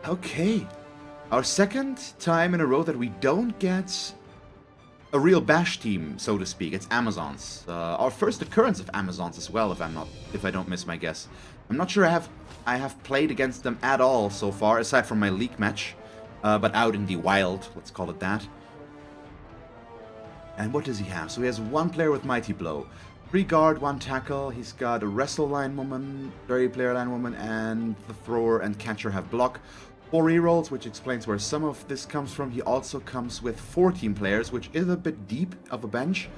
Okay. Our second time in a row that we don't get a real bash team, so to speak. It's Amazons. Our first occurrence of Amazons as well, if I don't miss my guess. I'm not sure I have played against them at all so far, aside from my league match. But out in the wild, let's call it that. And what does he have? So he has one player with Mighty Blow. 3 guard, 1 tackle. He's got a wrestle line woman, dirty player line woman, and the thrower and catcher have block. 4 rerolls, which explains where some of this comes from. He also comes with 14 players, which is a bit deep of a bench.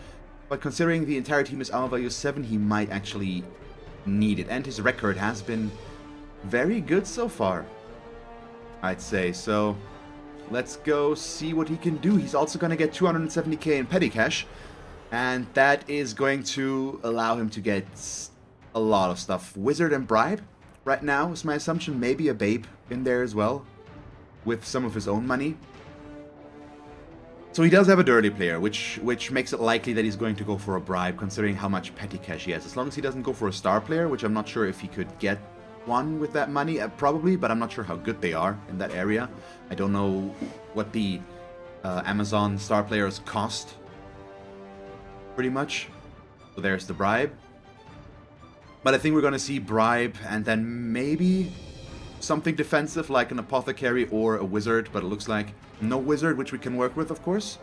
But considering the entire team is armor value 7, he might actually need it. And his record has been very good so far, I'd say. So let's go see what he can do. He's also going to get 270k in petty cash. And that is going to allow him to get a lot of stuff. Wizard and Bribe, right now, is my assumption. Maybe a Babe in there as well, with some of his own money. So he does have a dirty player, which makes it likely that he's going to go for a Bribe, considering how much petty cash he has. As long as he doesn't go for a star player, which I'm not sure if he could get one with that money, probably, but I'm not sure how good they are in that area. I don't know what the Amazon star players cost, pretty much. So there's the Bribe. But I think we're going to see Bribe and then maybe something defensive like an Apothecary or a Wizard, but it looks like no Wizard, which we can work with, of course.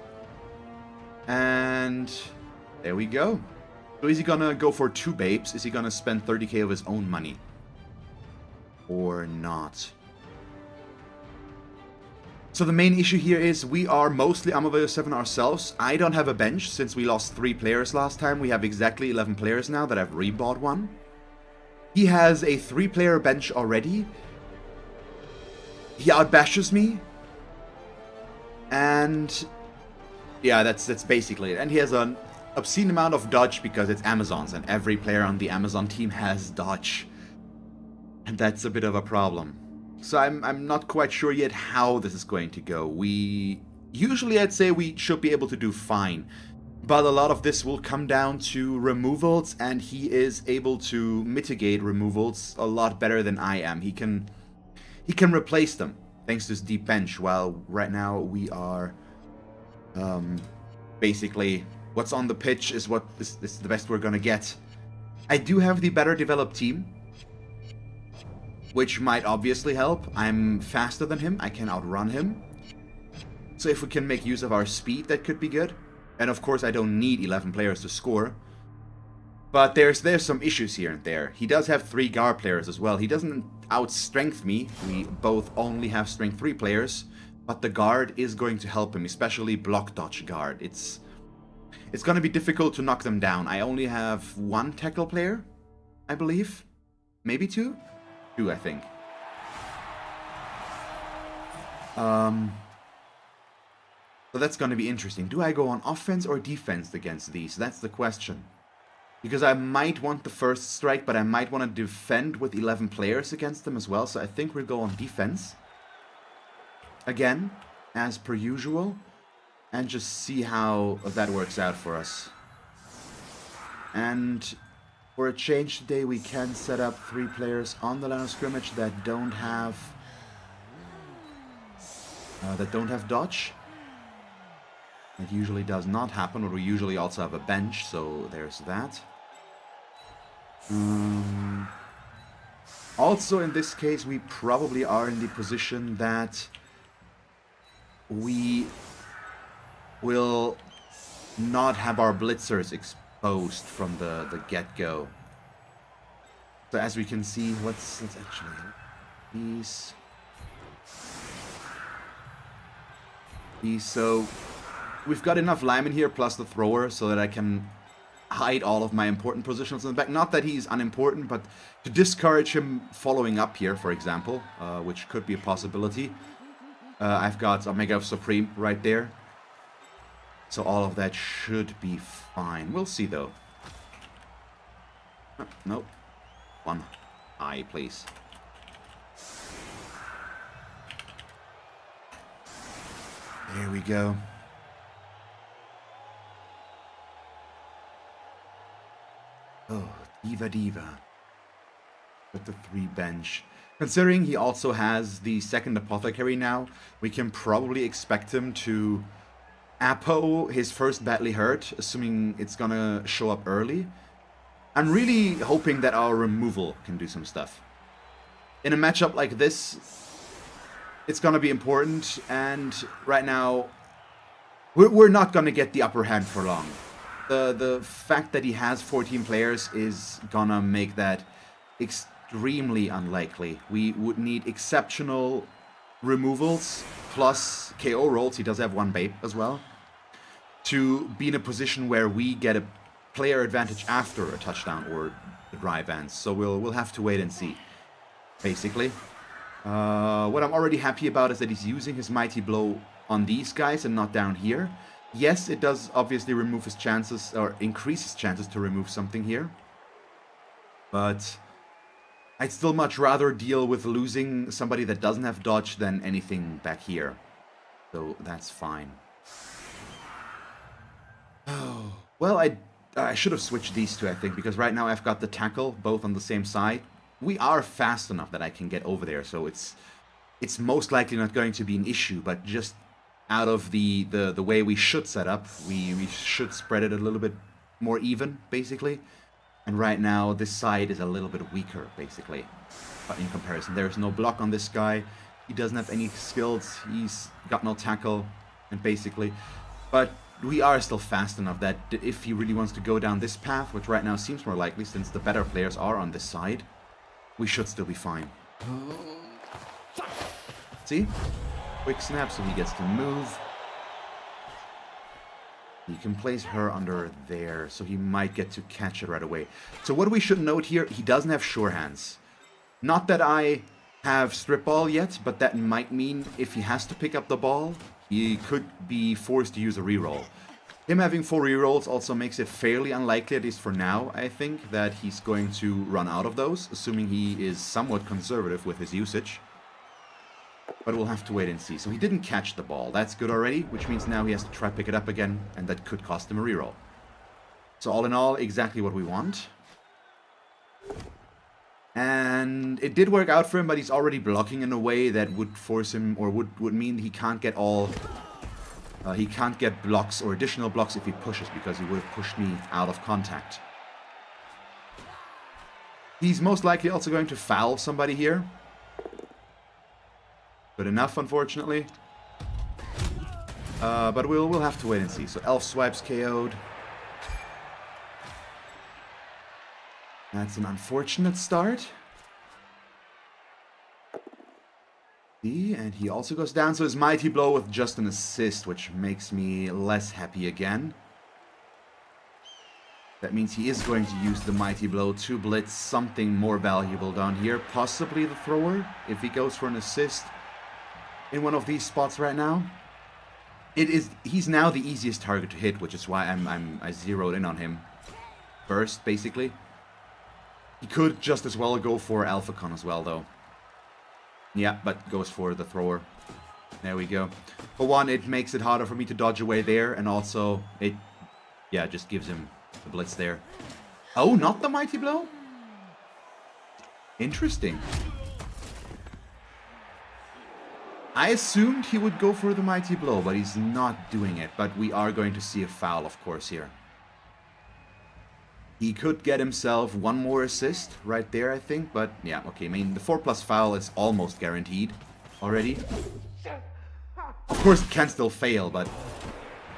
And there we go. So is he going to go for 2 Babes? Is he going to spend 30k of his own money? Or not? So the main issue here is we are mostly armor value 7 ourselves. I don't have a bench since we lost 3 players last time. We have exactly 11 players now that I've rebought one. He has a 3-player bench already. He outbashes me. And yeah, that's basically it. And he has an obscene amount of dodge because it's Amazons and every player on the Amazon team has dodge. And that's a bit of a problem. So I'm not quite sure yet how this is going to go. Usually I'd say we should be able to do fine. But a lot of this will come down to removals, and he is able to mitigate removals a lot better than I am. He can replace them thanks to his deep bench, while right now we are basically what's on the pitch is what is the best we're gonna get. I do have the better developed team, which might obviously help. I'm faster than him. I can outrun him. So if we can make use of our speed, that could be good. And of course, I don't need 11 players to score. But there's some issues here and there. He does have 3 guard players as well. He doesn't outstrength me. We both only have strength 3 players. But the guard is going to help him, especially block dodge guard. It's going to be difficult to knock them down. I only have 1 tackle player, I believe. Maybe 2? 2, I think. So that's going to be interesting. Do I go on offense or defense against these? That's the question. Because I might want the first strike, but I might want to defend with 11 players against them as well. So I think we'll go on defense. Again, as per usual. And just see how that works out for us. And for a change today, we can set up 3 players on the line of scrimmage that don't have dodge. It usually does not happen, but we usually also have a bench, so there's that. Also, in this case, we probably are in the position that we will not have our blitzers exposed from the get-go. So as we can see, let's actually these. So we've got enough linemen here plus the thrower so that I can hide all of my important positions in the back. Not that he's unimportant, but to discourage him following up here, for example, which could be a possibility. I've got Omega of Supreme right there. So all of that should be fine. We'll see, though. Oh, nope. 1 eye, please. There we go. Oh, Diva. With the 3 bench. Considering he also has the second Apothecary now, we can probably expect him to Apo his first Badly Hurt, assuming it's gonna show up early. I'm really hoping that our removal can do some stuff. In a matchup like this, it's gonna be important, and right now, we're not gonna get the upper hand for long. The fact that he has 14 players is gonna make that extremely unlikely. We would need exceptional removals plus KO rolls. He does have one Babe as well. To be in a position where we get a player advantage after a touchdown or the drive ends. So we'll have to wait and see, basically. What I'm already happy about is that he's using his Mighty Blow on these guys and not down here. Yes, it does obviously remove his chances, or increase his chances to remove something here. But I'd still much rather deal with losing somebody that doesn't have dodge than anything back here. So that's fine. Oh, well, I should have switched these two, I think, because right now I've got the tackle both on the same side. We are fast enough that I can get over there, so it's most likely not going to be an issue, but just out of the way we should set up, we should spread it a little bit more even, basically. And right now, this side is a little bit weaker, basically, but in comparison. There's no block on this guy. He doesn't have any skills. He's got no tackle, and basically... But we are still fast enough that if he really wants to go down this path, which right now seems more likely since the better players are on this side, we should still be fine. See? Quick snap so he gets to move. He can place her under there, so he might get to catch it right away. So what we should note here, he doesn't have sure hands. Not that I have strip ball yet, but that might mean if he has to pick up the ball, he could be forced to use a reroll. Him having 4 rerolls also makes it fairly unlikely, at least for now, I think, that he's going to run out of those, assuming he is somewhat conservative with his usage. But we'll have to wait and see. So he didn't catch the ball. That's good already, which means now he has to try pick it up again, and that could cost him a reroll. So all in all, exactly what we want. And it did work out for him, but he's already blocking in a way that would force him, or would mean he can't get all... he can't get blocks or additional blocks if he pushes, because he would have pushed me out of contact. He's most likely also going to foul somebody here. Good enough, unfortunately. But we'll have to wait and see. So Elf Swipes KO'd. That's an unfortunate start. And he also goes down, so his Mighty Blow with just an assist, which makes me less happy again. That means he is going to use the Mighty Blow to blitz something more valuable down here. Possibly the thrower, if he goes for an assist in one of these spots right now. He's now the easiest target to hit, which is why I zeroed in on him first, basically. He could just as well go for Alphacon as well, though. Yeah, but goes for the thrower. There we go. For one, it makes it harder for me to dodge away there, and also it, yeah, just gives him the blitz there. Oh, not the Mighty Blow? Interesting. I assumed he would go for the Mighty Blow, but he's not doing it. But we are going to see a foul, of course, here. He could get himself one more assist right there, I think. But, yeah, okay. I mean, the 4+ foul is almost guaranteed already. Of course, it can still fail, but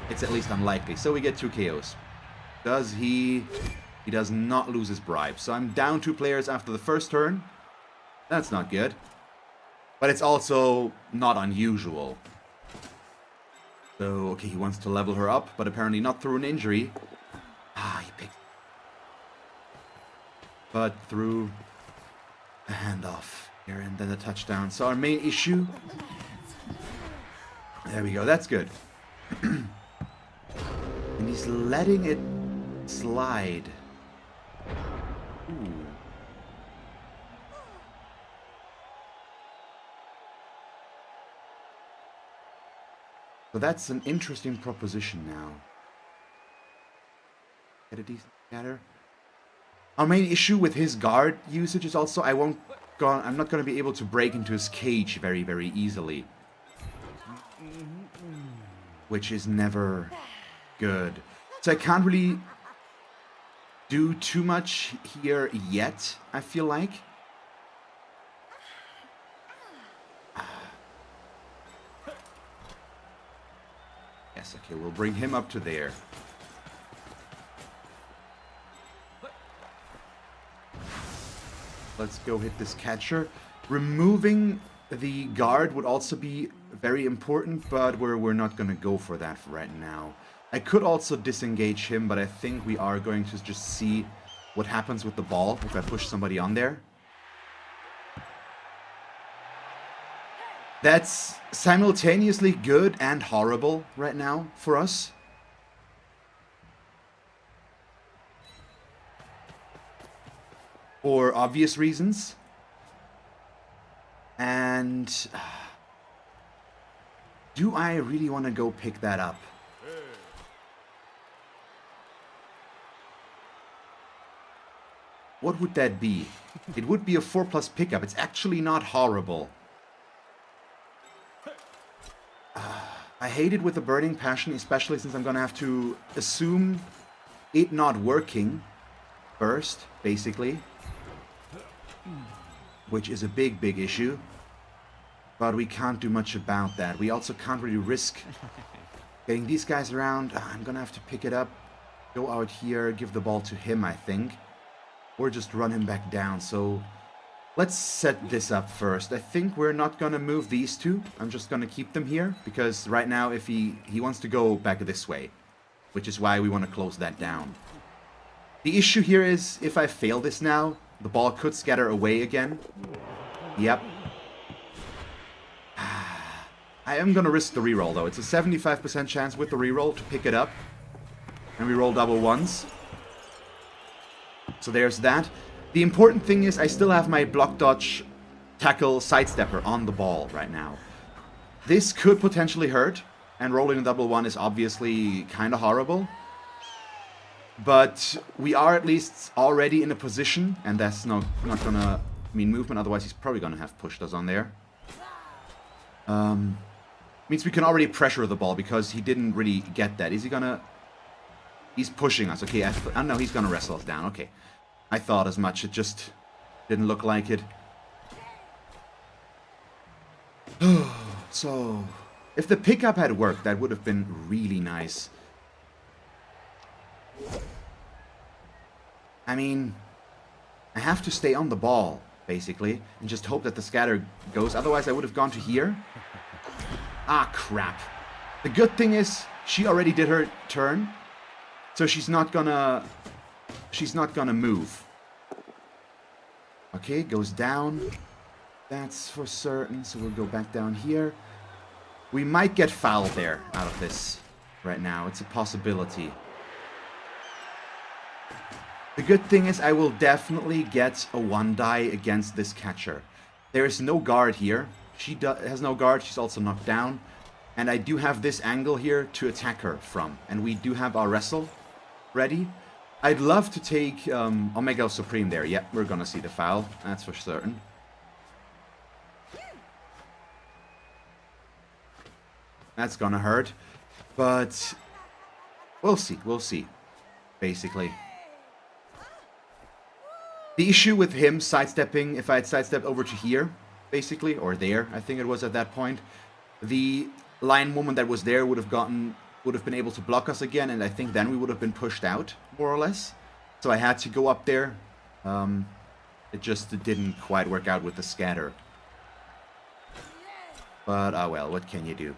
it's at least unlikely. So we get 2 KOs. Does he... He does not lose his bribe. So I'm down 2 players after the first turn. That's not good. But it's also not unusual. So, okay, he wants to level her up, but apparently not through an injury. Ah, he picked... But through a handoff here, and then a touchdown. So our main issue... There we go, that's good. And he's letting it slide. Ooh. So that's an interesting proposition now. Get a decent scatter. Our main issue with his guard usage is also I'm not going to be able to break into his cage very, very easily. Which is never good. So I can't really do too much here yet, I feel like. Yes, okay, we'll bring him up to there. Let's go hit this catcher. Removing the guard would also be very important, but we're not going to go for that right now. I could also disengage him, but I think we are going to just see what happens with the ball if I push somebody on there. That's simultaneously good and horrible right now for us. For obvious reasons. And do I really want to go pick that up? What would that be? It would be a 4+ pickup. It's actually not horrible. I hate it with a burning passion, especially since I'm gonna have to assume it not working first, basically. Which is a big, big issue. But we can't do much about that. We also can't really risk getting these guys around. I'm gonna have to pick it up, go out here, give the ball to him, I think. Or just run him back down. So let's set this up first. I think we're not gonna move these two. I'm just gonna keep them here. Because right now, if he wants to go back this way. Which is why we want to close that down. The issue here is, if I fail this now, the ball could scatter away again. Yep. I am gonna risk the reroll though. It's a 75% chance with the reroll to pick it up. And we roll double ones. So there's that. The important thing is I still have my block dodge tackle sidestepper on the ball right now. This could potentially hurt. And rolling a double one is obviously kind of horrible. But we are at least already in a position, and that's not gonna mean movement, otherwise he's probably gonna have pushed us on there. Means we can already pressure the ball, because he didn't really get that. Is he gonna... He's pushing us, okay, I know he's gonna wrestle us down, okay. I thought as much, it just didn't look like it. So, if the pickup had worked, that would have been really nice. I mean, I have to stay on the ball, basically, and just hope that the scatter goes. Otherwise, I would have gone to here. Ah, crap. The good thing is, she already did her turn, so she's not gonna move. Okay, goes down. That's for certain, so we'll go back down here. We might get fouled there out of this right now. It's a possibility. The good thing is I will definitely get a 1-die against this catcher. There is no guard here. She has no guard. She's also knocked down. And I do have this angle here to attack her from. And we do have our wrestle ready. I'd love to take Omega Supreme there. Yep, we're gonna see the foul. That's for certain. That's gonna hurt. But we'll see. We'll see. Basically. The issue with him sidestepping, if I had sidestepped over to here, basically, or there, I think it was at that point, the line woman that was there would have been able to block us again, and I think then we would have been pushed out, more or less. So I had to go up there. It just didn't quite work out with the scatter. But, oh well, what can you do?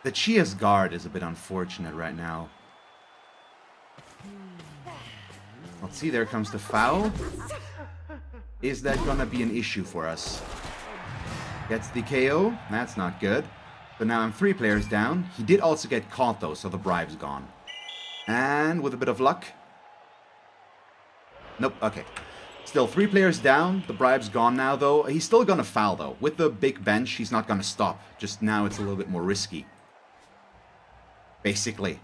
The Chia's guard is a bit unfortunate right now. Let's see, there comes the foul. Is that gonna be an issue for us? Gets the KO. That's not good. But now I'm 3 players down. He did also get caught though, so the bribe's gone. And with a bit of luck... Nope, okay. Still 3 players down. The bribe's gone now though. He's still gonna foul though. With the big bench, he's not gonna stop. Just now it's a little bit more risky. Basically.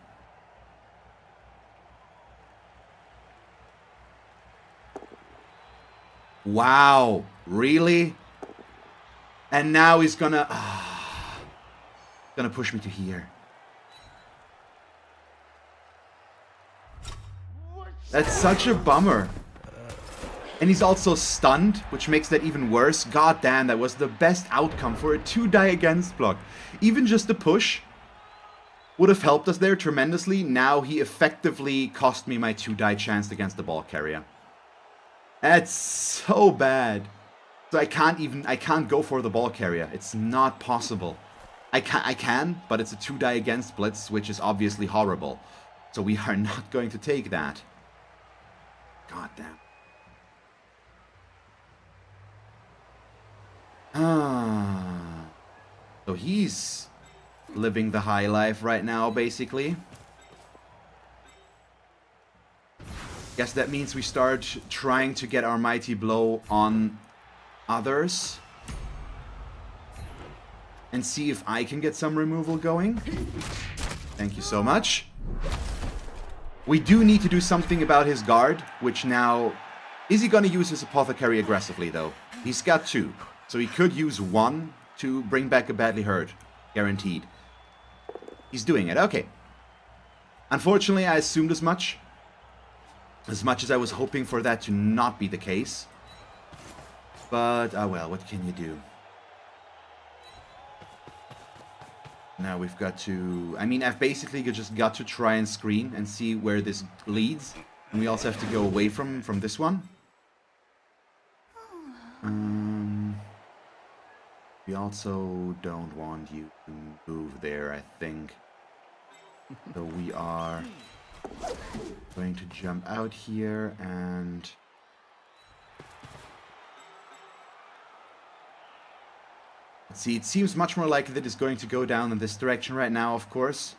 Wow, really? And now he's gonna push me to here. That's such a bummer. And he's also stunned, which makes that even worse. God damn, that was the best outcome for a 2-die against block. Even just a push would have helped us there tremendously. Now he effectively cost me my 2-die chance against the ball carrier. That's so bad. So I can't go for the ball carrier. It's not possible. I can, but it's a 2-die against blitz, which is obviously horrible. So we are not going to take that. God damn. So he's living the high life right now, basically. Guess that means we start trying to get our mighty blow on others. And see if I can get some removal going. Thank you so much. We do need to do something about his guard, which now... Is he going to use his apothecary aggressively, though? He's got 2. So he could use 1 to bring back a badly hurt. Guaranteed. He's doing it. Okay. Unfortunately, I assumed as much. As much as I was hoping for that to not be the case. But, well, what can you do? Now we've got to... I mean, I've basically just got to try and screen and see where this leads. And we also have to go away from this one. We also don't want you to move there, I think. So we are going to jump out here and... Let's see, it seems much more likely that it's going to go down in this direction right now, of course.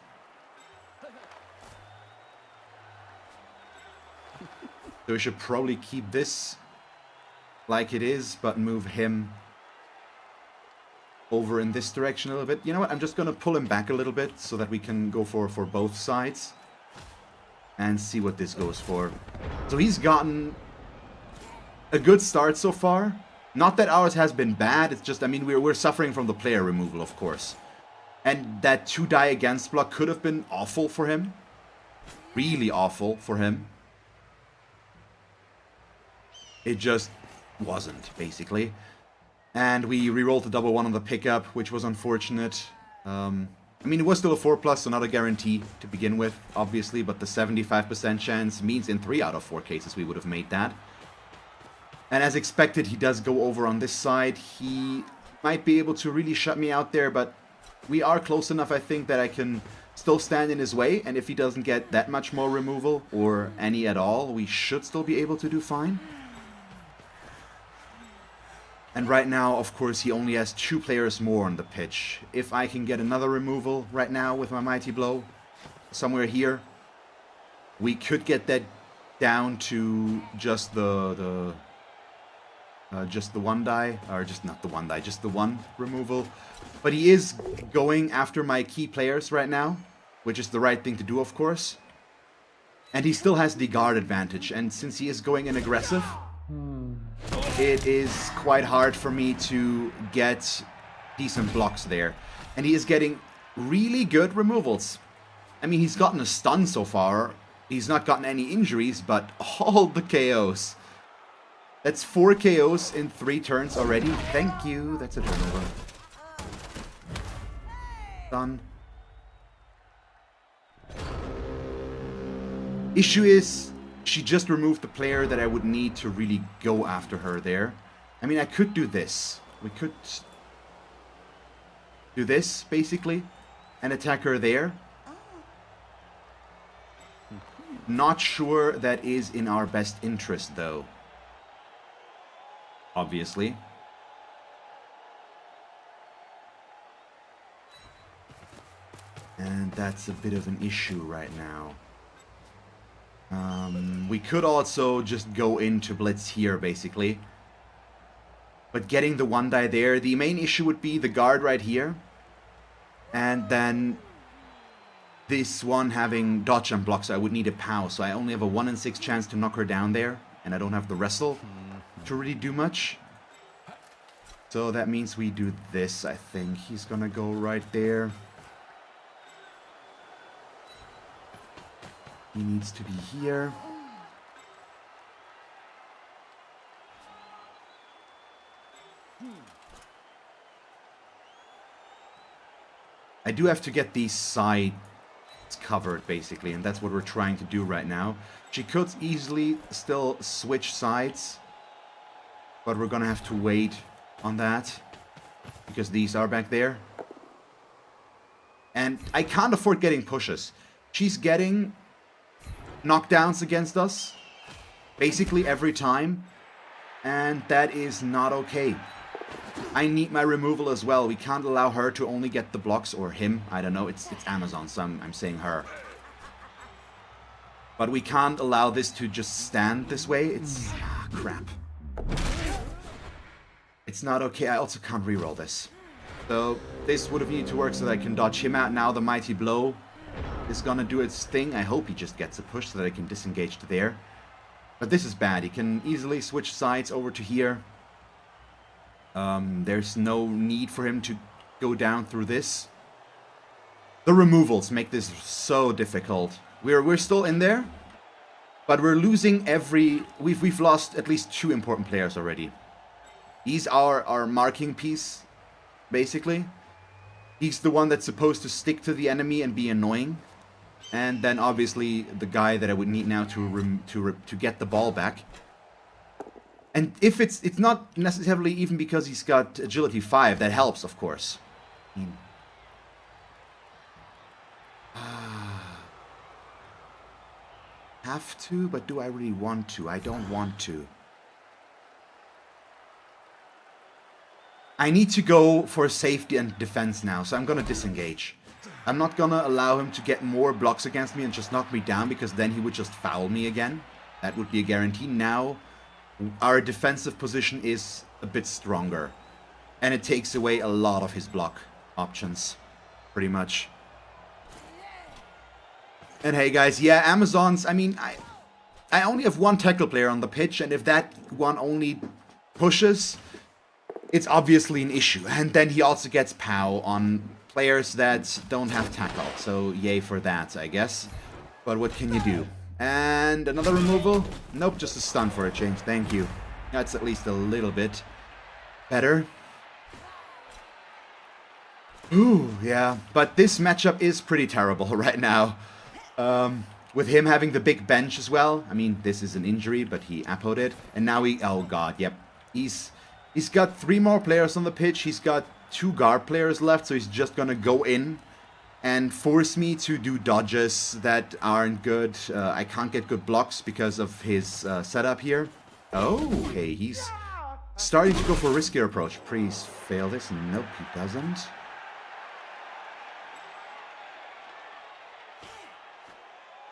So we should probably keep this like it is, but move him over in this direction a little bit. You know what, I'm just going to pull him back a little bit so that we can go for both sides. And see what this goes for. So he's gotten a good start so far. Not that ours has been bad, it's just, I mean, we're suffering from the player removal, of course. And that 2-die against block could have been awful for him. Really awful for him. It just wasn't, basically. And we rerolled the double 1 on the pickup, which was unfortunate. I mean, it was still a 4+, so not a guarantee to begin with, obviously, but the 75% chance means in 3 out of 4 cases we would have made that. And as expected, he does go over on this side. He might be able to really shut me out there, but we are close enough, I think, that I can still stand in his way. And if he doesn't get that much more removal, or any at all, we should still be able to do fine. And right now, of course, he only has 2 players more on the pitch. If I can get another removal right now with my Mighty Blow, somewhere here, we could get that down to just the 1-die, or just not the 1-die, just the 1 removal. But he is going after my key players right now, which is the right thing to do, of course. And he still has the guard advantage, and since he is going in aggressive, it is quite hard for me to get decent blocks there. And he is getting really good removals. I mean, he's gotten a stun so far. He's not gotten any injuries, but all the KOs. That's 4 KOs in 3 turns already. Thank you. That's a turnover. Done. Issue is, she just removed the player that I would need to really go after her there. I mean, I could do this. We could do this, basically, and attack her there. Not sure that is in our best interest, though. Obviously. And that's a bit of an issue right now. We could also just go into blitz here, basically. But getting the 1-die there, the main issue would be the guard right here. And then this one having dodge and block, so I would need a POW. So I only have a 1 in 6 chance to knock her down there. And I don't have the wrestle. to really do much. So that means we do this, I think. He's gonna go right there. He needs to be here. I do have to get these sides covered, basically, and that's what we're trying to do right now. She could easily still switch sides, but we're gonna have to wait on that, because these are back there. And I can't afford getting pushes. She's getting knockdowns against us, basically every time, and that is not okay. I need my removal as well. We can't allow her to only get the blocks, or him. I don't know. It's Amazon, so I'm saying her. But we can't allow this to just stand this way. It's... crap. It's not okay. I also can't reroll this. So this would have needed to work so that I can dodge him out. Now the Mighty Blow is gonna do its thing. I hope he just gets a push so that I can disengage to there. But this is bad. He can easily switch sides over to here. There's no need for him to go down through this. The removals make this so difficult. We're still in there, but we're losing every... We've lost at least 2 important players already. He's our marking piece, basically. He's the one that's supposed to stick to the enemy and be annoying. And then obviously the guy that I would need now to get the ball back. And if it's not necessarily even because he's got agility 5, that helps, of course. I mean, have to, but do I really want to? I don't want to. I need to go for safety and defense now, so I'm gonna disengage. I'm not gonna allow him to get more blocks against me and just knock me down, because then he would just foul me again. That would be a guarantee. Now our defensive position is a bit stronger, and it takes away a lot of his block options, pretty much. And hey guys, yeah, Amazons, I mean, I only have 1 tackle player on the pitch, and if that one only pushes, it's obviously an issue. And then he also gets POW on players that don't have tackle, so yay for that, I guess. But what can you do? And another removal? Nope, just a stun for a change. Thank you. That's at least a little bit better. Ooh, yeah. But this matchup is pretty terrible right now. With him having the big bench as well. I mean, this is an injury, but he appoed it. And now he... Oh, God, yep. He's got 3 more players on the pitch. He's got 2 guard players left, so he's just gonna go in and force me to do dodges that aren't good. I can't get good blocks because of his setup here. Oh, okay, he's starting to go for a riskier approach. Please fail this. Nope, he doesn't.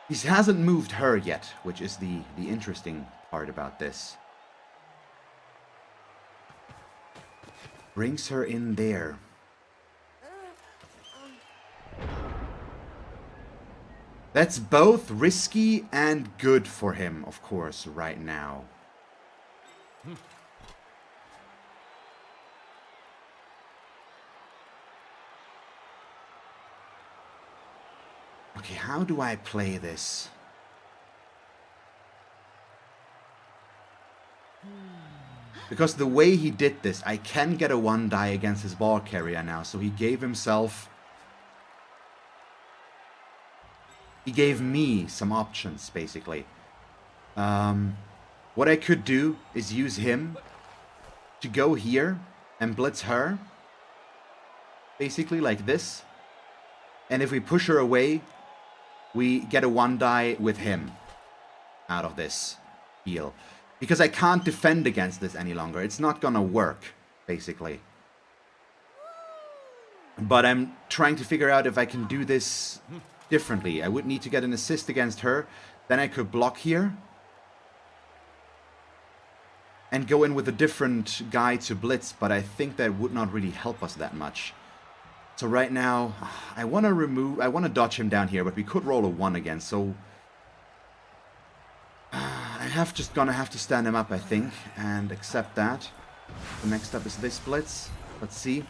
He hasn't moved her yet, which is the interesting part about this. Brings her in there. That's both risky and good for him, of course, right now. Okay, how do I play this? Because the way he did this, I can get a 1-die against his ball carrier now, so he gave himself... He gave me some options, basically. What I could do is use him to go here and blitz her. Basically like this. And if we push her away, we get a 1-die with him out of this heal. Because I can't defend against this any longer. It's not gonna work, basically. But I'm trying to figure out if I can do this differently. I would need to get an assist against her. Then I could block here. And go in with a different guy to blitz. But I think that would not really help us that much. So right now, I want to dodge him down here. But we could roll a 1 again. So... I just gonna have to stand him up, I think, and accept that. The next up is this blitz. Let's see.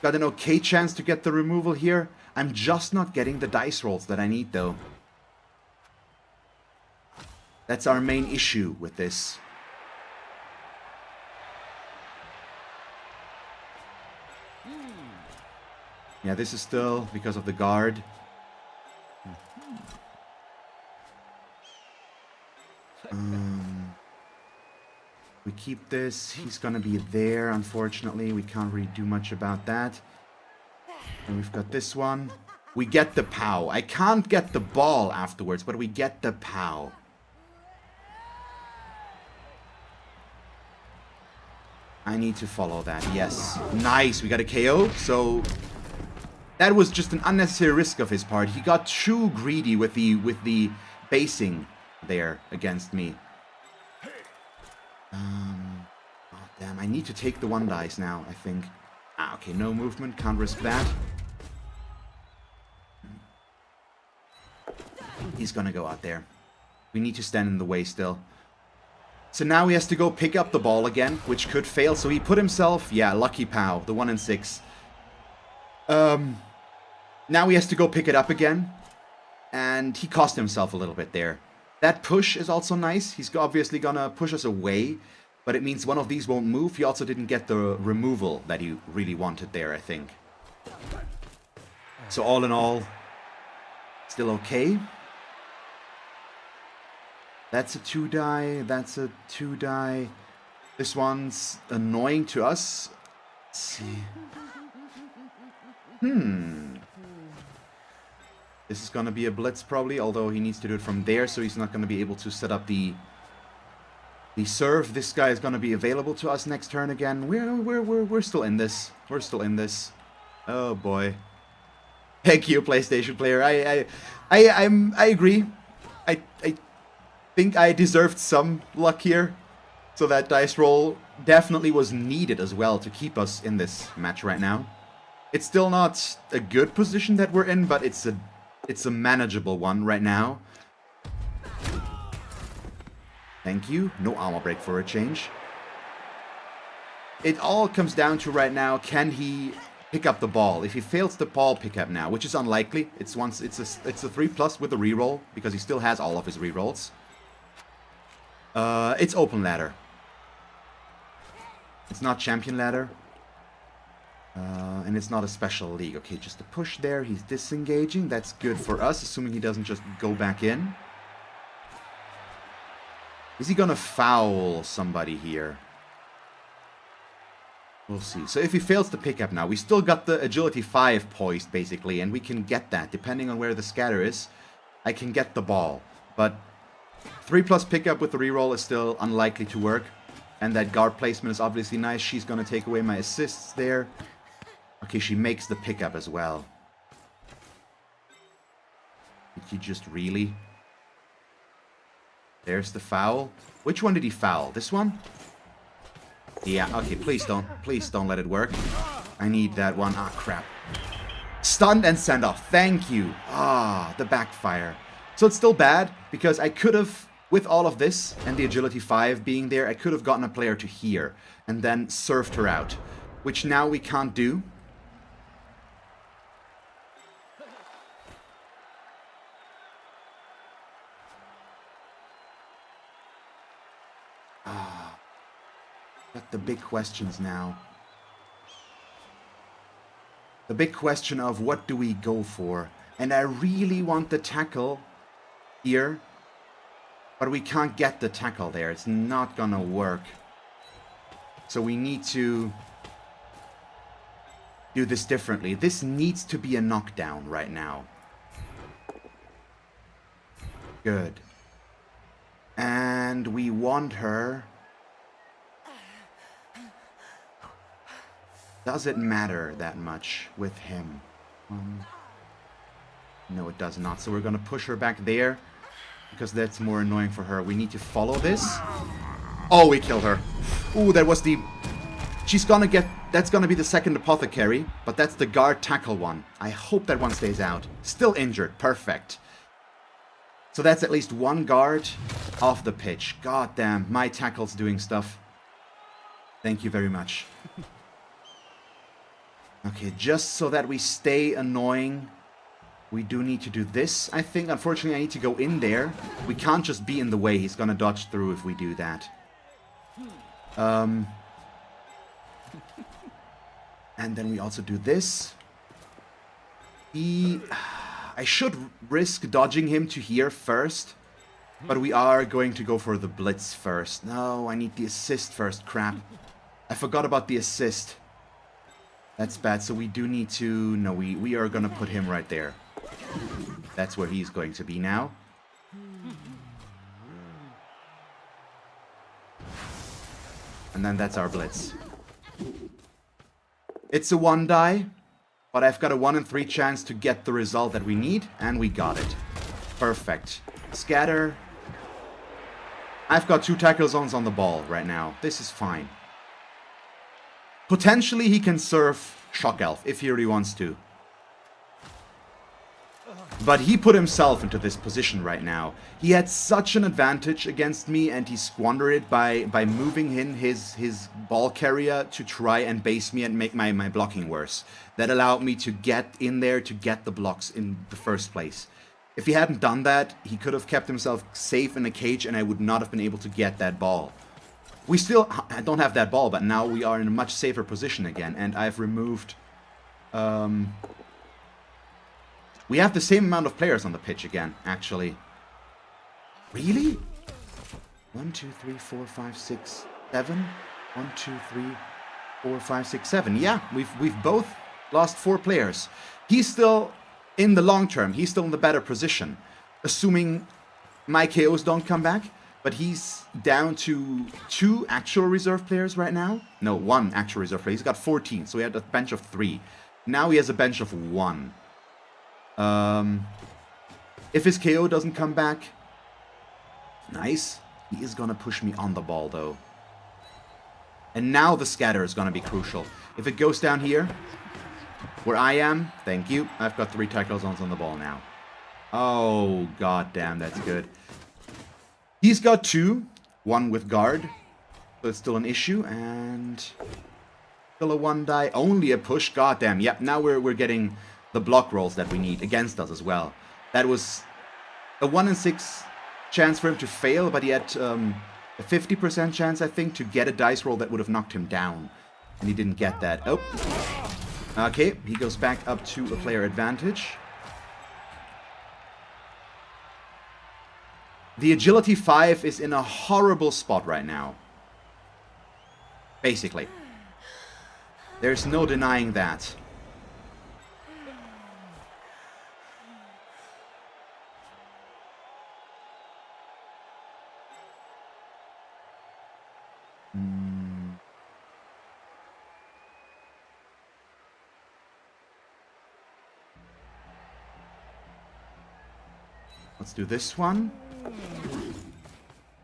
Got an okay chance to get the removal here. I'm just not getting the dice rolls that I need, though. That's our main issue with this. Yeah, this is still because of the guard. We keep this. He's gonna be there, unfortunately. We can't really do much about that. And we've got this one. We get the POW. I can't get the ball afterwards, but we get the POW. I need to follow that. Yes. Nice. We got a KO. So that was just an unnecessary risk of his part. He got too greedy with the basing there against me. Oh, damn. I need to take the 1 dice now, I think. Ah, okay. No movement. Can't risk that. He's gonna go out there. We need to stand in the way still. So now he has to go pick up the ball again, which could fail. So he put himself, yeah, lucky POW, the 1 and 6. Now he has to go pick it up again. And he cost himself a little bit there. That push is also nice. He's obviously gonna push us away. But it means one of these won't move. He also didn't get the removal that he really wanted there, I think. So all in all, still okay. That's a 2 die. That's a 2 die. This one's annoying to us. Let's see. This is gonna be a blitz probably, although he needs to do it from there, so he's not gonna be able to set up the serve. This guy is gonna be available to us next turn again. We're still in this. We're still in this. Oh boy. Thank you, PlayStation player. I agree. I think I deserved some luck here. So that dice roll definitely was needed as well to keep us in this match right now. It's still not a good position that we're in, but it's a manageable one right now. Thank you. No armor break for a change. It all comes down to right now, can he pick up the ball? If he fails the ball pickup now, which is unlikely, it's a 3+ with a reroll, because he still has all of his rerolls. It's open ladder. It's not champion ladder. And it's not a special league. Okay, just a push there. He's disengaging. That's good for us, assuming he doesn't just go back in. Is he gonna foul somebody here? We'll see. So if he fails to pick up now, we still got the agility 5 poised, basically, and we can get that. Depending on where the scatter is, I can get the ball. But 3+ pickup with the reroll is still unlikely to work. And that guard placement is obviously nice. She's gonna take away my assists there. Okay, she makes the pickup as well. Did he just really? There's the foul. Which one did he foul? This one? Yeah, okay, please don't let it work. I need that one. Ah, crap. Stunned and send off. Thank you. Ah, the backfire. So it's still bad, because I could have, with all of this, and the agility 5 being there, I could have gotten a player to here, and then served her out. Which now we can't do. But the big questions now. The big question of what do we go for? And I really want the tackle here. But we can't get the tackle there. It's not gonna work. So we need to do this differently. This needs to be a knockdown right now. Good. And we want her. Does it matter that much with him? No, it does not. So we're gonna push her back there, because that's more annoying for her. We need to follow this. Oh, we killed her. Ooh, that was the... She's gonna get... That's gonna be the second apothecary, but that's the guard tackle one. I hope that one stays out. Still injured. Perfect. So that's at least one guard. off the pitch. God damn, my tackle's doing stuff. Thank you very much. Okay, just so that we stay annoying, we do need to do this, I think. Unfortunately, I need to go in there. We can't just be in the way. He's gonna dodge through if we do that. And then we also do this. I should risk dodging him to here first. But we are going to go for the blitz first. No, I need the assist first. Crap. I forgot about the assist. That's bad. So we do need to... No, we are going to put him right there. That's where he's going to be now. And then that's our blitz. It's a 1 die. But I've got a 1 in 3 chance to get the result that we need. And we got it. Perfect. Scatter. I've got 2 tackle zones on the ball right now. This is fine. Potentially he can serve Shock Elf if he really wants to. But he put himself into this position right now. He had such an advantage against me and he squandered it by moving in his ball carrier to try and base me and make my blocking worse. That allowed me to get in there to get the blocks in the first place. If he hadn't done that, he could have kept himself safe in a cage and I would not have been able to get that ball. We still don't have that ball, but now we are in a much safer position again. And I've removed... we have the same amount of players on the pitch again, actually. Really? 1, 2, 3, 4, 5, 6, 7? 1, 2, 3, 4, 5, 6, 7. Yeah, we've both lost 4 players. He's still... In the long term, he's still in the better position. Assuming my KOs don't come back. But he's down to 2 actual reserve players right now. No, 1 actual reserve player. He's got 14, so he had a bench of 3. Now he has a bench of 1. If his KO doesn't come back... Nice. He is going to push me on the ball, though. And now the scatter is going to be crucial. If it goes down here... Where I am, thank you. I've got 3 tackle zones on the ball now. Oh, god damn, that's good. He's got 2. 1 with guard. So it's still an issue. And still a 1 die. Only a push. God damn. Yep, now we're getting the block rolls that we need against us as well. That was a 1 in 6 chance for him to fail, but he had a 50% chance, I think, to get a dice roll that would have knocked him down. And he didn't get that. Oh. Okay, he goes back up to a player advantage. The agility 5 is in a horrible spot right now. Basically. There's no denying that. Let's do this one,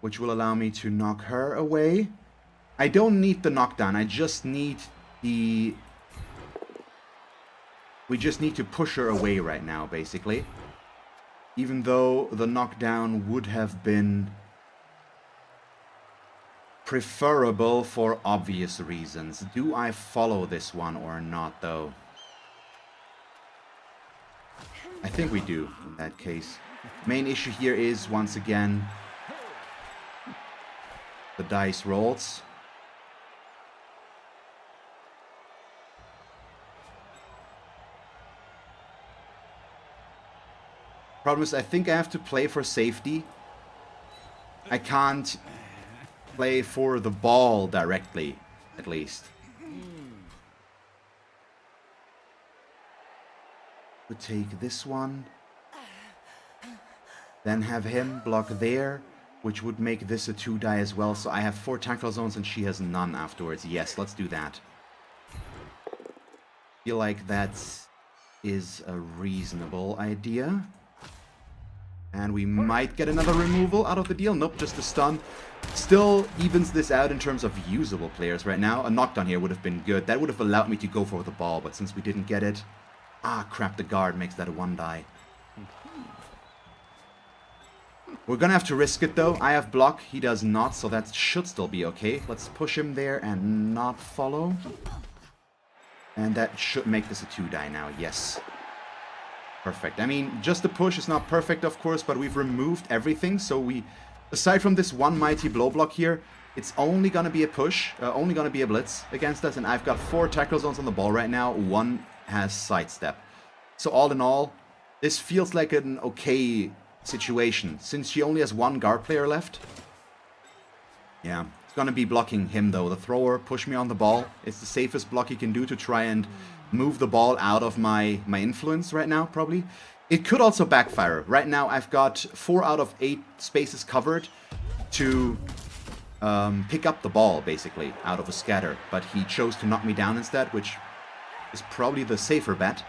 which will allow me to knock her away. I don't need the knockdown, I just need the... We just need to push her away right now, basically. Even though the knockdown would have been preferable for obvious reasons. Do I follow this one or not, though? I think we do, in that case. Main issue here is, once again, the dice rolls. Problem is, I think I have to play for safety. I can't play for the ball directly, at least. Would take this one. Then have him block there, which would make this a 2 die as well. So I have 4 tackle zones and she has none afterwards. Yes, let's do that. Feel like that is a reasonable idea. And we might get another removal out of the deal. Nope, just a stun. Still evens this out in terms of usable players right now. A knockdown here would have been good. That would have allowed me to go for the ball, but since we didn't get it... Ah, crap, the guard makes that a 1 die. We're gonna have to risk it though. I have block, he does not, so that should still be okay. Let's push him there and not follow. And that should make this a 2-die now, yes. Perfect. I mean, just the push is not perfect, of course, but we've removed everything, so we... Aside from this one mighty blow block here, it's only gonna be a push, only gonna be a blitz against us, and I've got 4 tackle zones on the ball right now, 1 has sidestep. So all in all, this feels like an okay situation, since she only has 1 guard player left. Yeah, it's gonna be blocking him though. The thrower, push me on the ball. It's the safest block he can do to try and move the ball out of my influence right now, probably. It could also backfire. Right now I've got 4 out of 8 spaces covered to pick up the ball, basically, out of a scatter. But he chose to knock me down instead, which is probably the safer bet.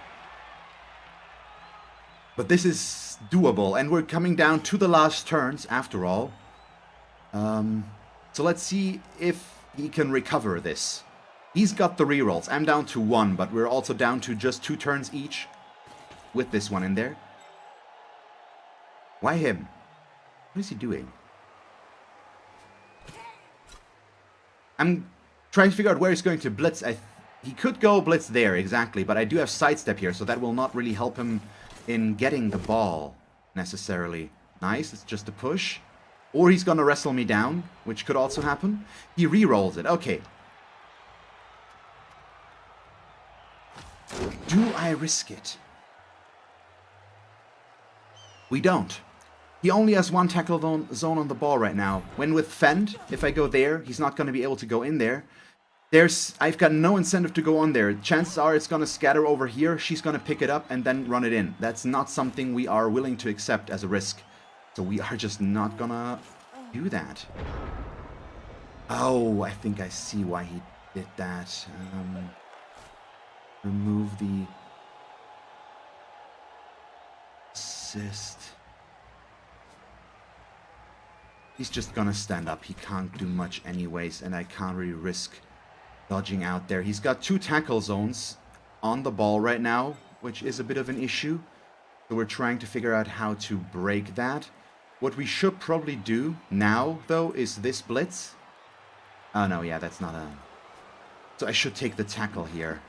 But this is doable, and we're coming down to the last turns, after all. So let's see if he can recover this. He's got the rerolls. I'm down to 1, but we're also down to just 2 turns each with this one in there. Why him? What is he doing? I'm trying to figure out where he's going to blitz. He could go blitz there, exactly, but I do have sidestep here, so that will not really help him in getting the ball, necessarily. Nice, it's just a push. Or he's gonna wrestle me down, which could also happen. He re-rolls it, okay. Do I risk it? We don't. He only has 1 tackle zone on the ball right now. When with Fend, if I go there, he's not gonna be able to go in there. I've got no incentive to go on there. Chances are it's gonna scatter over here, she's gonna pick it up and then run it in. That's not something we are willing to accept as a risk. So we are just not gonna do that. Oh, I think I see why he did that. Remove the assist. He's just gonna stand up. He can't do much anyways, and I can't really risk dodging out there. He's got 2 tackle zones on the ball right now, which is a bit of an issue. So we're trying to figure out how to break that. What we should probably do now, though, is this blitz. Oh, no, yeah, that's not a... So I should take the tackle here.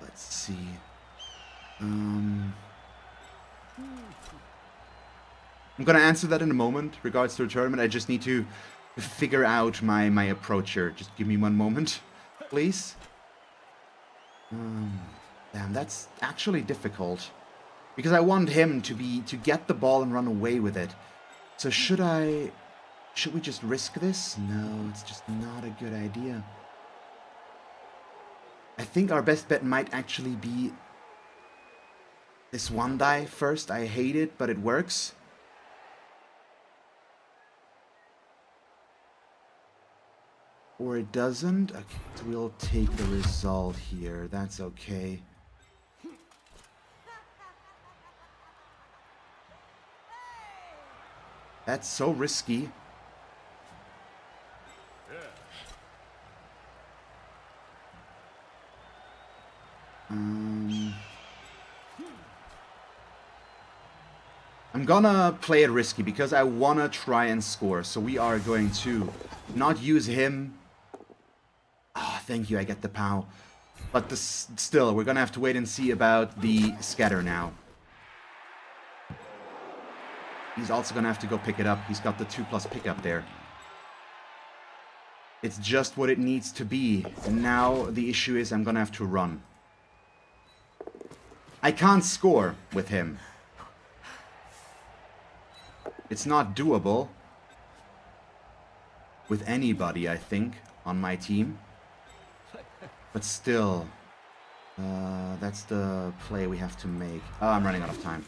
Let's see. I'm gonna answer that in a moment, regards to the tournament. I just need to figure out my approach here. Just give me 1 moment, please. Damn, that's actually difficult. Because I want him to get the ball and run away with it. So should we just risk this? No, it's just not a good idea. I think our best bet might actually be this 1-die first. I hate it, but it works. Or it doesn't. Okay, so we'll take the result here. That's okay. That's so risky. I'm gonna play it risky because I wanna try and score. So we are going to not use him. Ah, oh, thank you, I get the POW. But still, we're gonna have to wait and see about the scatter now. He's also gonna have to go pick it up. He's got the 2+ pickup there. It's just what it needs to be. And now the issue is I'm gonna have to run. I can't score with him. It's not doable with anybody, I think, on my team. But still, that's the play we have to make. Oh, I'm running out of time.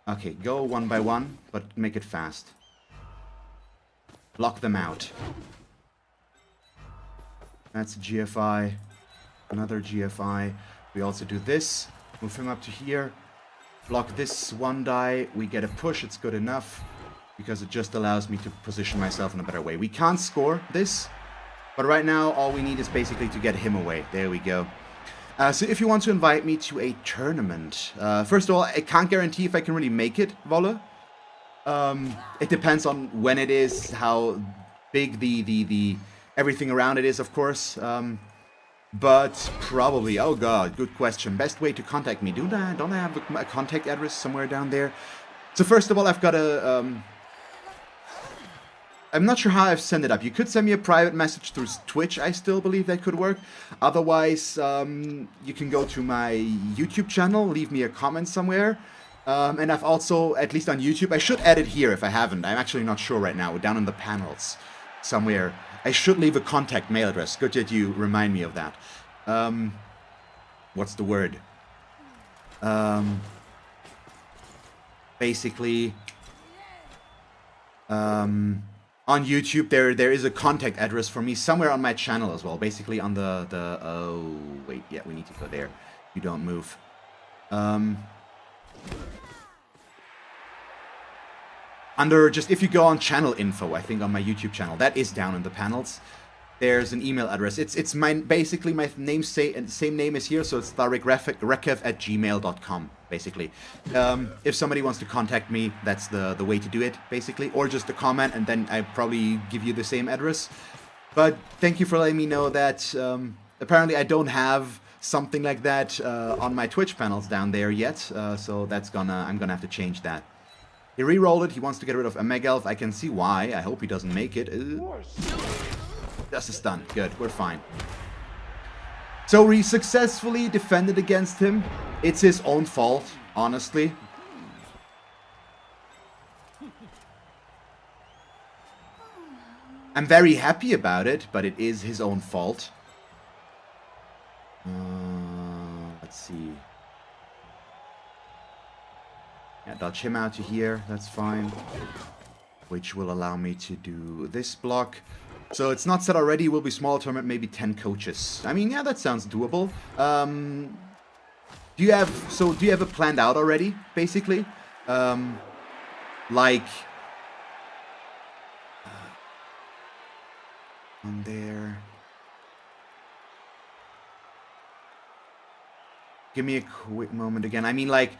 Okay, go 1 by 1, but make it fast. Block them out. That's GFI. Another GFI. We also do this. Move him up to here. Block this 1-die. We get a push. It's good enough. Because it just allows me to position myself in a better way. We can't score this. But right now, all we need is basically to get him away. There we go. So if you want to invite me to a tournament, first of all, I can't guarantee if I can really make it, Volle. It depends on when it is, how big the everything around it is, of course. But probably, oh god, good question. Best way to contact me. Don't I have a contact address somewhere down there? So first of all, I've got a, I'm not sure how I've sent it up. You could send me a private message through Twitch, I still believe that could work. Otherwise, you can go to my YouTube channel, leave me a comment somewhere. And I've also, at least on YouTube, I should add it here if I haven't. I'm actually not sure right now, down in the panels somewhere. I should leave a contact mail address. Good that you remind me of that. What's the word? Basically, on YouTube, there is a contact address for me somewhere on my channel as well. Basically on the oh, wait, yeah, we need to go there. You don't move. Under just, if you go on channel info, I think on my YouTube channel, that is down in the panels. There's an email address. It's my, basically my name, same name as here, so it's tharekrekev@gmail.com, basically. If somebody wants to contact me, that's the way to do it, basically. Or just a comment, and then I probably give you the same address. But thank you for letting me know that apparently I don't have something like that on my Twitch panels down there yet. So that's I'm gonna have to change that. He re-rolled it. He wants to get rid of a Meg Elf. I can see why. I hope he doesn't make it. Just a stun. Good. We're fine. So we successfully defended against him. It's his own fault, honestly. I'm very happy about it, but it is his own fault. Let's see. Yeah, dodge him out to here, that's fine. Which will allow me to do this block. So it's not set already, will be small tournament, maybe 10 coaches. I mean, yeah, that sounds doable. Do you have it planned out already, basically? Like... on there... Give me a quick moment again. I mean, like...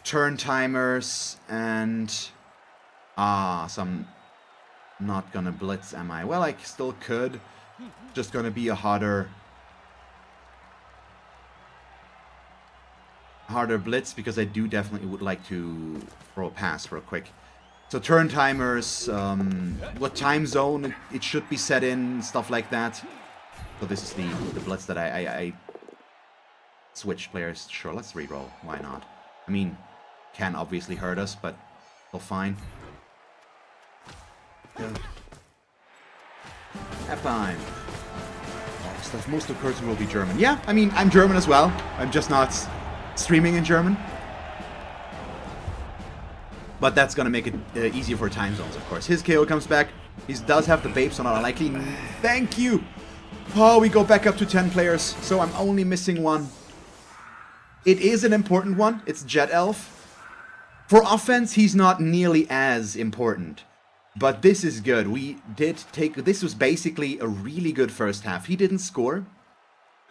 turn timers and so I'm not gonna blitz, am I? Well, I still could. Just gonna be a harder blitz because I do definitely would like to throw a pass real quick. So turn timers, what time zone it should be set in, stuff like that. So this is the blitz that I switch players. Sure, let's reroll. Why not? I mean, can obviously hurt us, but still fine. Yeah. Half time. Stuff. Most of the person will be German. Yeah, I mean, I'm German as well. I'm just not streaming in German. But that's gonna make it easier for time zones, of course. His KO comes back. He does have the Babe, so not unlikely. Thank you! Oh, we go back up to 10 players, so I'm only missing one. It is an important one. It's Jet Elf. For offense, he's not nearly as important. But this is good. We did take... This was basically a really good first half. He didn't score.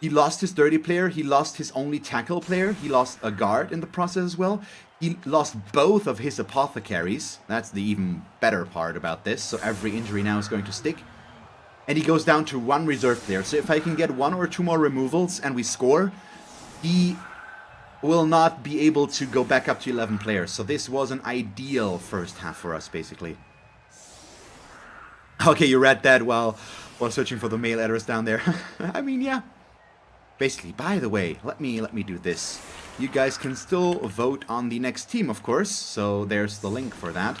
He lost his dirty player. He lost his only tackle player. He lost a guard in the process as well. He lost both of his apothecaries. That's the even better part about this. So every injury now is going to stick. And he goes down to one reserve player. So if I can get one or two more removals and we score, he will not be able to go back up to 11 players. So this was an ideal first half for us, basically. Okay, you read that while searching for the mail address down there. I mean, yeah. Basically, by the way, let me do this. You guys can still vote on the next team, of course. So there's the link for that.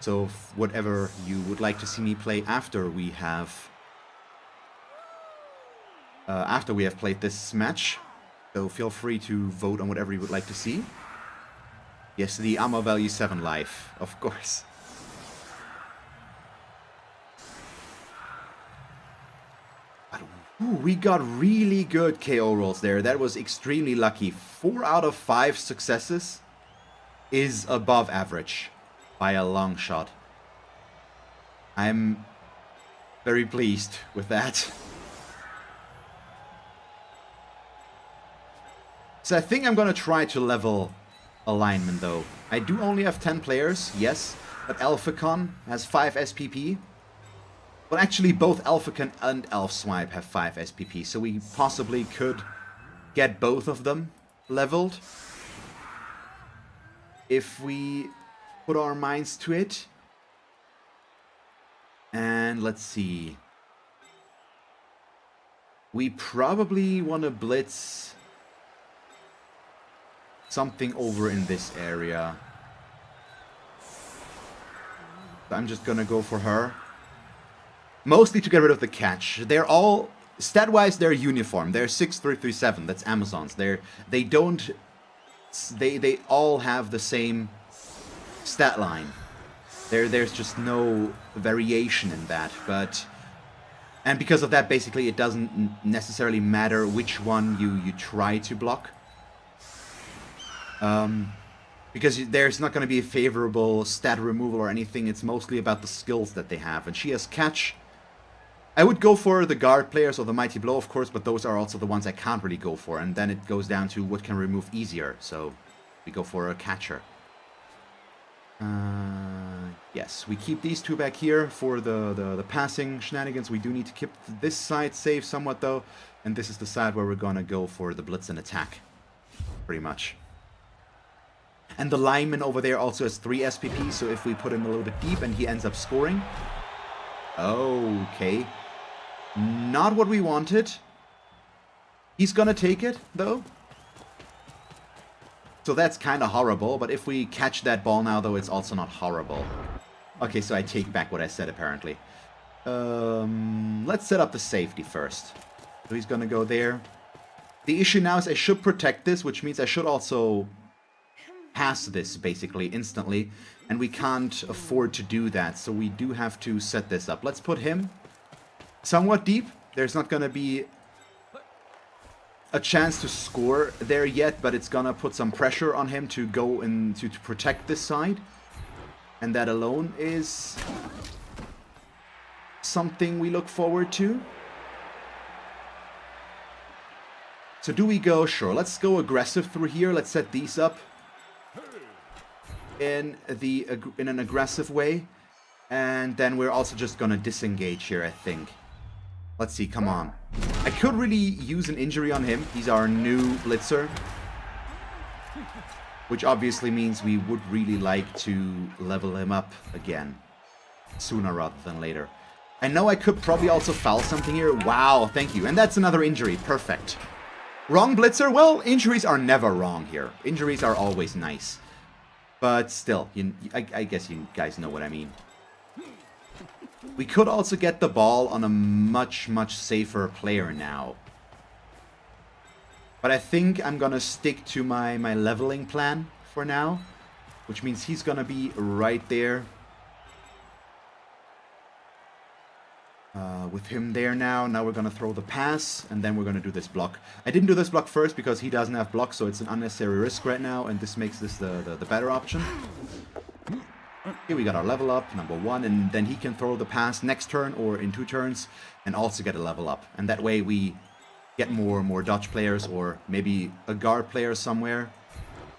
So whatever you would like to see me play after we have played this match. So feel free to vote on whatever you would like to see. Yes, the ammo value 7 life, of course. Ooh, we got really good KO rolls there. That was extremely lucky. 4 out of 5 successes is above average by a long shot. I'm very pleased with that. So I think I'm gonna try to level alignment though. I do only have 10 players, yes, but Elficon has 5 SPP. But actually both Elficon and Elfswipe have 5 SPP, so we possibly could get both of them leveled if we put our minds to it. And let's see. We probably want to blitz something over in this area. So I'm just gonna go for her. Mostly to get rid of the catch. They're all, stat-wise, they're uniform. They're 6337. That's Amazons. They all have the same stat line. There's just no variation in that. And because of that, basically, it doesn't necessarily matter which one you try to block. Because there's not going to be a favorable stat removal or anything. It's mostly about the skills that they have. And she has catch. I would go for the guard players or the Mighty Blow, of course, but those are also the ones I can't really go for. And then it goes down to what can remove easier. So we go for a catcher. Yes, we keep these two back here for the passing shenanigans. We do need to keep this side safe somewhat, though. And this is the side where we're going to go for the blitz and attack. Pretty much. And the lineman over there also has 3 SPP, so if we put him a little bit deep and he ends up scoring... Okay. Not what we wanted. He's gonna take it, though. So that's kind of horrible, but if we catch that ball now, though, it's also not horrible. Okay, so I take back what I said, apparently. Let's set up the safety first. So he's gonna go there. The issue now is I should protect this, which means I should also pass this, basically, instantly. And we can't afford to do that, so we do have to set this up. Let's put him somewhat deep. There's not gonna be a chance to score there yet, but it's gonna put some pressure on him to go in to protect this side. And that alone is something we look forward to. So do we go? Sure, let's go aggressive through here. Let's set these up in an aggressive way. And then we're also just gonna disengage here, I think. Let's see, come on. I could really use an injury on him. He's our new blitzer. Which obviously means we would really like to level him up again. Sooner rather than later. I know I could probably also foul something here. Wow, thank you. And that's another injury. Perfect. Wrong blitzer? Well, injuries are never wrong here. Injuries are always nice. But still, I guess you guys know what I mean. We could also get the ball on a much, much safer player now. But I think I'm gonna stick to my leveling plan for now. Which means he's gonna be right there. With him there now. Now we're gonna throw the pass. And then we're gonna do this block. I didn't do this block first because he doesn't have block. So it's an unnecessary risk right now. And this makes this the better option. Here we got our level up, number 1, and then he can throw the pass next turn or in 2 turns and also get a level up. And that way we get more dodge players or maybe a guard player somewhere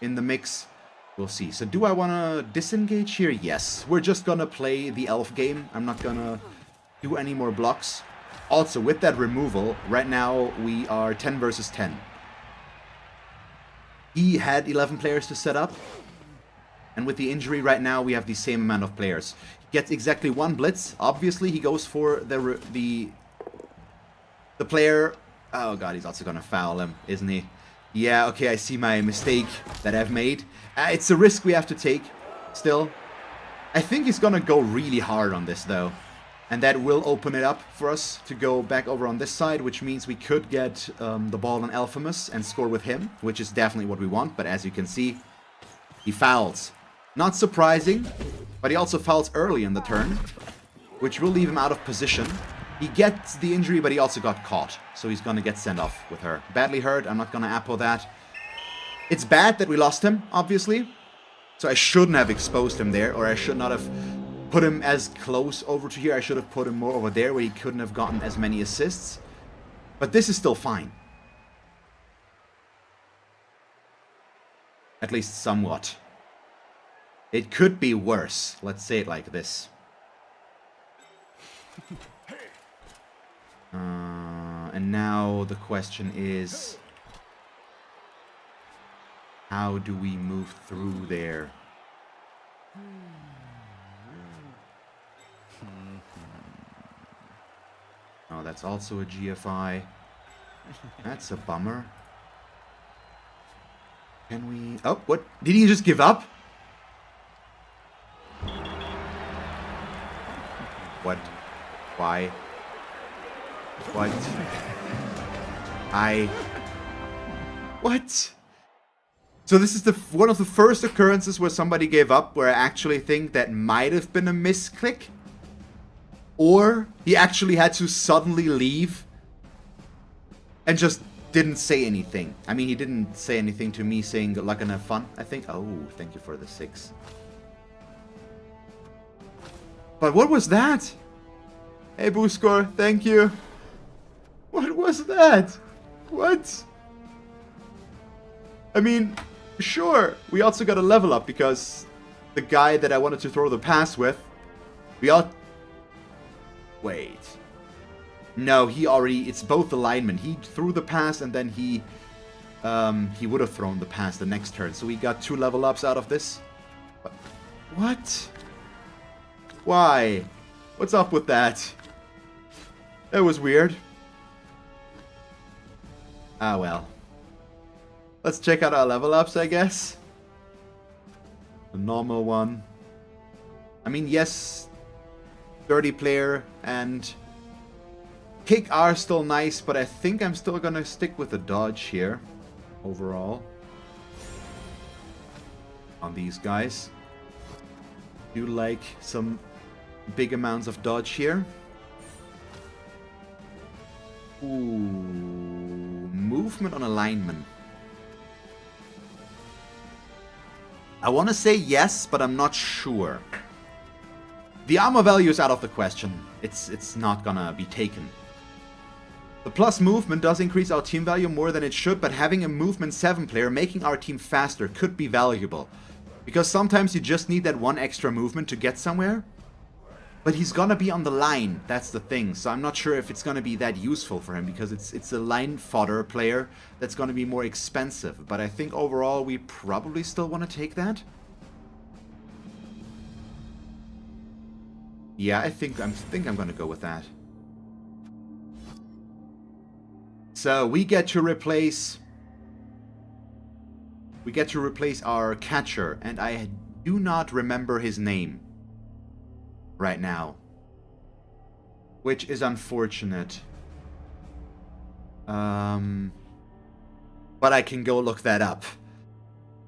in the mix. We'll see. So do I want to disengage here? Yes. We're just going to play the elf game. I'm not going to do any more blocks. Also, with that removal, right now we are 10 versus 10. He had 11 players to set up. And with the injury right now, we have the same amount of players. He gets exactly 1 blitz. Obviously, he goes for the player. Oh god, he's also gonna foul him, isn't he? Yeah, okay, I see my mistake that I've made. It's a risk we have to take, still. I think he's gonna go really hard on this, though. And that will open it up for us to go back over on this side, which means we could get the ball on Alphamus and score with him, which is definitely what we want. But as you can see, he fouls. Not surprising, but he also fouls early in the turn, which will leave him out of position. He gets the injury, but he also got caught, so he's gonna get sent off with her. Badly hurt, I'm not gonna appo that. It's bad that we lost him, obviously, so I shouldn't have exposed him there, or I should not have put him as close over to here. I should have put him more over there where he couldn't have gotten as many assists, but this is still fine. At least somewhat. It could be worse. Let's say it like this. And now the question is, how do we move through there? Oh, that's also a GFI. That's a bummer. Can we... Oh, what? Did he just give up? What? Why? What? What? So this is one of the first occurrences where somebody gave up, where I actually think that might have been a misclick. Or he actually had to suddenly leave and just didn't say anything. I mean, he didn't say anything to me saying good luck and have fun, I think. Oh, thank you for the 6. But what was that? Hey, Booskor, thank you. What was that? What? I mean, sure, we also got a level up because the guy that I wanted to throw the pass with, we all... Wait. No, he already... It's both the linemen. He threw the pass and then he would have thrown the pass the next turn. So we got 2 level ups out of this. What? Why? What's up with that? That was weird. Ah, well. Let's check out our level ups, I guess. The normal one. I mean, yes, 30 player and kick are still nice, but I think I'm still gonna stick with the dodge here overall on these guys. Do like some big amounts of dodge here. Ooh, movement on a lineman. I want to say yes, but I'm not sure. The armor value is out of the question. It's not gonna be taken. The plus movement does increase our team value more than it should, but having a movement 7 player making our team faster could be valuable. Because sometimes you just need that one extra movement to get somewhere. But he's gonna be on the line, that's the thing. So I'm not sure if it's gonna be that useful for him, because it's a line fodder player that's gonna be more expensive. But I think overall we probably still want to take that. Yeah, I think I'm gonna go with that. So we get to replace our catcher, and I do not remember his name right now, which is unfortunate. But I can go look that up.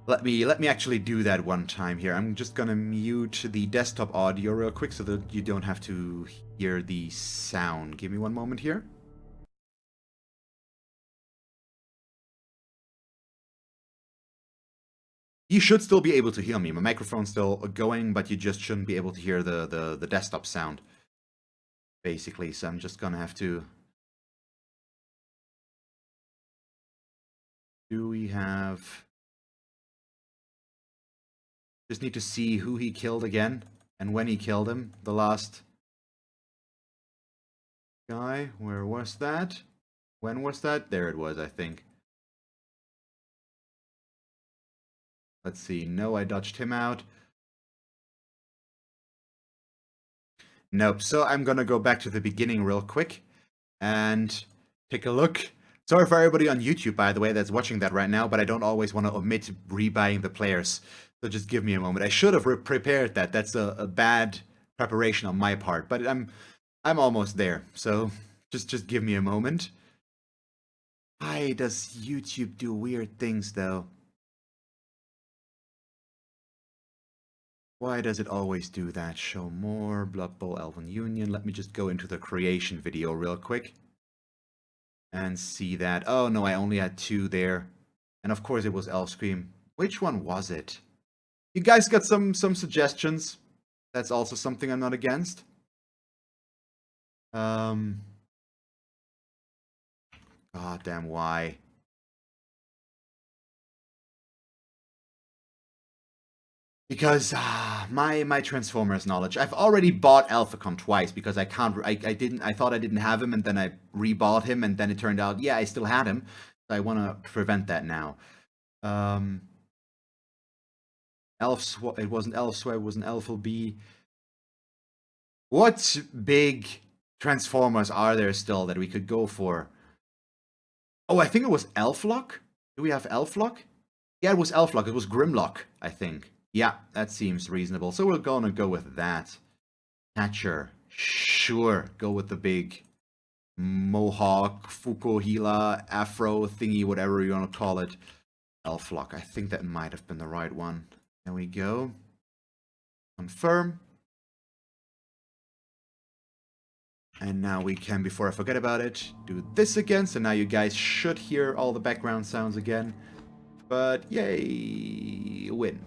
Let me actually do that one time here. I'm just gonna mute the desktop audio real quick so that you don't have to hear the sound. Give me one moment here. You should still be able to hear me. My microphone's still going, but you just shouldn't be able to hear the desktop sound, basically. So I'm just gonna have to... Do we have... Just need to see who he killed again, and when he killed him. The last guy, where was that? When was that? There it was, I think. Let's see. No, I dodged him out. Nope. So I'm gonna go back to the beginning real quick and take a look. Sorry for everybody on YouTube, by the way, that's watching that right now, but I don't always want to omit rebuying the players. So just give me a moment. I should have prepared that. That's a bad preparation on my part, but I'm almost there. So just give me a moment. Why does YouTube do weird things, though? Why does it always do that? Show more, Blood Bowl, Elven Union. Let me just go into the creation video real quick and see that. Oh no, I only had 2 there. And of course it was Elf Scream. Which one was it? You guys got some suggestions? That's also something I'm not against. God damn, why? Because my Transformers knowledge. I've already bought Alphacom twice because I can't. I thought I didn't have him, and then I rebought him, and then it turned out, yeah, I still had him. So I want to prevent that now. It wasn't Elsewhere. It was an Elfel. What big Transformers are there still that we could go for? Oh, I think it was Elflock. Do we have Elflock? Yeah, it was Elflock. It was Grimlock, I think. Yeah, that seems reasonable. So we're gonna go with that. Catcher. Sure, go with the big Mohawk, Fukuhila, Afro thingy, whatever you want to call it. Elflock. I think that might have been the right one. There we go. Confirm. And now we can, before I forget about it, do this again. So now you guys should hear all the background sounds again. But yay, win.